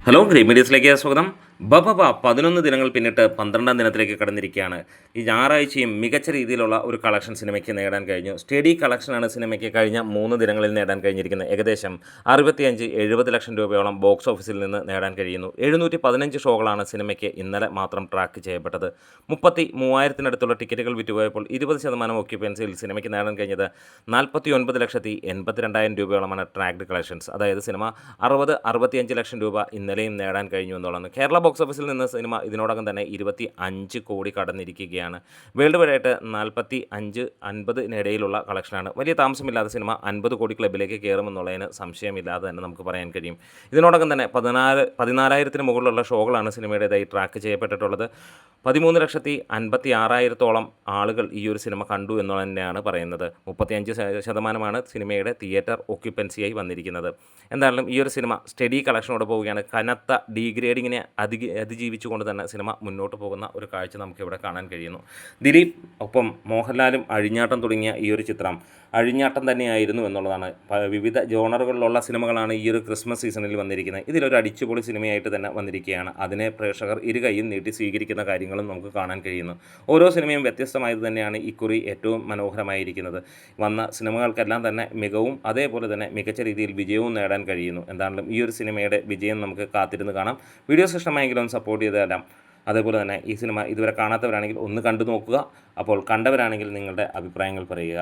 Hello green മീഡിയസിലേക്ക് സ്വാഗതം. ബബബ 11 ദിനങ്ങൾ പിന്നിട്ട് 12ാം ദിനത്തിലേക്ക് കടന്നിരിക്കുകയാണ്. ഈ ഞായറാഴ്ചയും മികച്ച രീതിയിലുള്ള ഒരു കളക്ഷൻ സിനിമയ്ക്ക് നേടാൻ കഴിഞ്ഞു. സ്റ്റഡി കളക്ഷനാണ് സിനിമയ്ക്ക് കഴിഞ്ഞ 3 ദിനങ്ങളിൽ നേടാൻ കഴിഞ്ഞിരിക്കുന്നത്. ഏകദേശം 65-70 ലക്ഷം രൂപയോളം ബോക്സ് ഓഫീസിൽ നിന്ന് നേടാൻ കഴിയുന്നു. 715 ഷോകളാണ് സിനിമയ്ക്ക് ഇന്നലെ മാത്രം ട്രാക്ക് ചെയ്യപ്പെട്ടത്. 33,000-നടുത്തുള്ള ടിക്കറ്റുകൾ വിറ്റുപോയപ്പോൾ 20% ഓക്യുപ്പൻസിയിൽ സിനിമയ്ക്ക് നേടാൻ കഴിഞ്ഞത് 49,82,000 രൂപയോളമാണ് ട്രാക്ഡ് കളക്ഷൻസ്. അതായത് സിനിമ 60-65 ലക്ഷം രൂപ ഇന്നലെയും നേടാൻ കഴിഞ്ഞു എന്നുള്ളതാണ്. കേരള ബോക്സ് ഓഫീസിൽ നിന്ന് സിനിമ ഇതിനോടകം തന്നെ 25 കോടി കടന്നിരിക്കുകയാണ്. വേൾഡ് വൈഡ് ആയിട്ട് 45-50 കളക്ഷനാണ്. വലിയ താമസമില്ലാതെ സിനിമ 50 കോടി ക്ലബിലേക്ക് കയറുമെന്നുള്ളതിന് സംശയമില്ലാതെ തന്നെ നമുക്ക് പറയാൻ കഴിയും. ഇതിനോടകം തന്നെ 14,000-ന് മുകളിലുള്ള ഷോകളാണ് സിനിമയുടേതായി ട്രാക്ക് ചെയ്യപ്പെട്ടിട്ടുള്ളത്. 13,56,000-ഓളം ആളുകൾ ഈ ഒരു സിനിമ കണ്ടു എന്ന് തന്നെയാണ് പറയുന്നത്. 35% സിനിമയുടെ തിയേറ്റർ ഓക്യുപ്പൻസിയായി വന്നിരിക്കുന്നത്. എന്തായാലും ഈ ഒരു സിനിമ സ്റ്റഡി കളക്ഷനോട് പോവുകയാണ്. കനത്ത ഡീഗ്രേഡിങ്ങിനെ അതിജീവിച്ചുകൊണ്ട് തന്നെ സിനിമ മുന്നോട്ട് പോകുന്ന ഒരു കാഴ്ച നമുക്കിവിടെ കാണാൻ കഴിയുന്നു. ദിലീപ് ഒപ്പം മോഹൻലാലും അഴിഞ്ഞാട്ടം തുടങ്ങിയ ഈ ഒരു ചിത്രം അഴിഞ്ഞാട്ടം തന്നെയായിരുന്നു എന്നുള്ളതാണ്. വിവിധ ജോണറുകളിലുള്ള സിനിമകളാണ് ഈ ഒരു ക്രിസ്മസ് സീസണിൽ വന്നിരിക്കുന്നത്. ഇതിലൊരു അടിച്ചുപൊളി സിനിമയായിട്ട് തന്നെ വന്നിരിക്കുകയാണ്. അതിനെ പ്രേക്ഷകർ ഇരുകൈയും നീട്ടി സ്വീകരിക്കുന്ന കാര്യങ്ങളും നമുക്ക് കാണാൻ കഴിയുന്നു. ഓരോ സിനിമയും വ്യത്യസ്തമായത് തന്നെയാണ് ഇക്കുറി ഏറ്റവും മനോഹരമായിരിക്കുന്നത്. വന്ന സിനിമകൾക്കെല്ലാം തന്നെ മികവും അതേപോലെ തന്നെ മികച്ച രീതിയിൽ വിജയവും നേടാൻ കഴിയുന്നു. എന്താണെങ്കിലും ഈ ഒരു സിനിമയുടെ വിജയം നമുക്ക് കാത്തിരുന്ന് കാണാം. വീഡിയോസ് ഇഷ്ടമായെങ്കിലും ഒന്ന് സപ്പോർട്ട് ചെയ്ത് തരാം. അതേപോലെ തന്നെ ഈ സിനിമ ഇതുവരെ കാണാത്തവരാണെങ്കിൽ ഒന്ന് കണ്ടു നോക്കുക. അപ്പോൾ കണ്ടവരാണെങ്കിൽ നിങ്ങളുടെ അഭിപ്രായങ്ങൾ പറയുക.